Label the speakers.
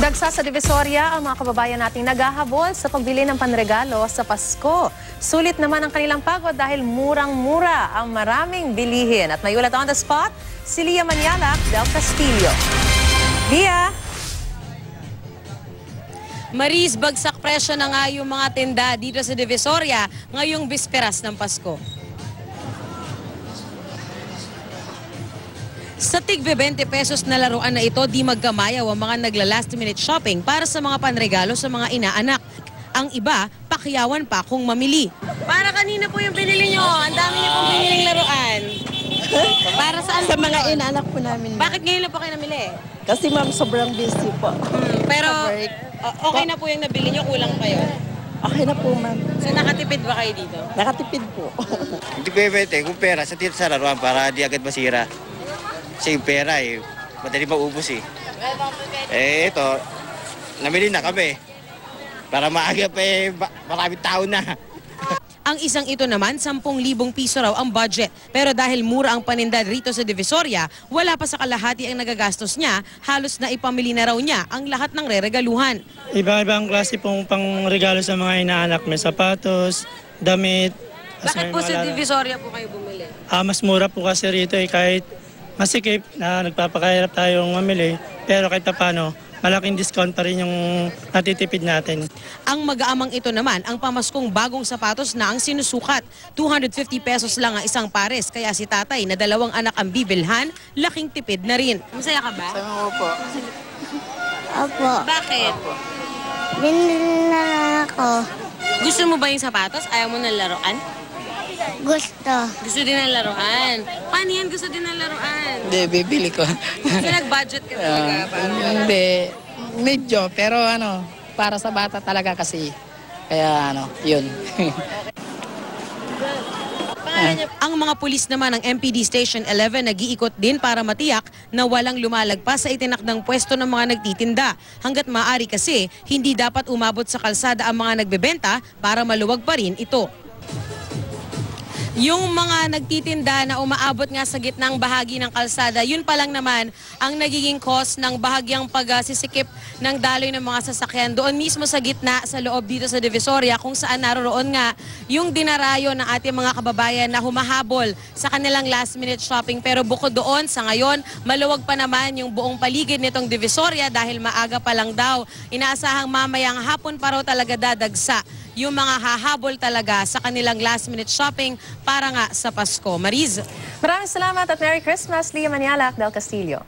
Speaker 1: Dagsa sa Divisoria ang mga kababayan nating naghahabol sa pagbili ng panregalo sa Pasko. Sulit naman ang kanilang pagod dahil murang-mura ang maraming bilihin. At may ulat on the spot, si Lia Manialac del Castillo. Lia!
Speaker 2: Maris, bagsak presyo na nga yung mga tinda dito sa Divisoria ngayong bisperas ng Pasko. Sa tig 20 pesos na laruan na ito, di magkamayaw ang mga nagla-last minute shopping para sa mga panregalo sa mga inaanak. Ang iba, pakiyawan pa kung mamili. Para kanina po yung binili nyo, ang dami niyo pong biniling laruan. Para saan?
Speaker 3: Sa mga inaanak po namin.
Speaker 2: Bakit ngayon lang po kayo namili?
Speaker 3: Kasi ma'am, sobrang busy po.
Speaker 2: Pero okay na po yung nabili nyo, kulang pa yun.
Speaker 3: Okay na po ma'am.
Speaker 2: So nakatipid ba kayo dito?
Speaker 3: Nakatipid po.
Speaker 4: Hindi pwede kung pera sa tito sa laruan para di agad masira. Kasi yung pera madali maubos ito, namili na kami. Para maaga pa maraming tao na.
Speaker 2: Ang isang ito naman, 10,000 piso raw ang budget. Pero dahil mura ang paninda rito sa Divisoria, wala pa sa kalahati ang nagagastos niya, halos na ipamili na raw niya ang lahat ng reregaluhan.
Speaker 5: Iba-ibang klase pong pangregalo sa mga inaanak. May sapatos, damit.
Speaker 2: Bakit po sa Divisoria po kayo bumili?
Speaker 5: Mas mura po kasi rito kahit masikip na nagpapakahirap tayong mamili. Pero kahit paano, malaking discount pa rin yung natitipid natin.
Speaker 2: Ang mag-aamang ito naman, ang pamaskong bagong sapatos na ang sinusukat. 250 pesos lang ang isang pares. Kaya si tatay na 2 anak ang bibilhan, laking tipid na rin. Masaya ka ba?
Speaker 4: Sama ko po.
Speaker 6: Opo.
Speaker 2: Bakit?
Speaker 6: Binili na ako.
Speaker 2: Gusto mo ba yung sapatos? Ayaw mo ng laruan?
Speaker 6: Gusto.
Speaker 2: Gusto din ng laruan. Paano yan gusto din ng laruan?
Speaker 7: Hindi, bibili ko.
Speaker 2: So nag-budget ka talaga?
Speaker 7: Hindi, medyo. Pero para sa bata talaga kasi. Kaya yun.
Speaker 2: Ang mga pulis naman ng MPD Station 11 nag-iikot din para matiyak na walang lumalagpas sa itinakdang pwesto ng mga nagtitinda. Hanggat maaari kasi, hindi dapat umabot sa kalsada ang mga nagbebenta para maluwag pa rin ito. Yung mga nagtitinda na umaabot nga sa gitnang bahagi ng kalsada, yun pa lang naman ang nagiging cause ng bahagyang pagsisikip ng daloy ng mga sasakyan. Doon mismo sa gitna, sa loob dito sa Divisoria, kung saan naroon nga yung dinarayo ng ating mga kababayan na humahabol sa kanilang last minute shopping. Pero bukod doon, sa ngayon, maluwag pa naman yung buong paligid nitong Divisoria dahil maaga pa lang daw. Inaasahang mamayang hapon pa raw talaga dadagsa yung mga hahabol talaga sa kanilang last minute shopping para nga sa Pasko. Mariz.
Speaker 1: Maraming salamat at Merry Christmas, Lia Manialac del Castillo.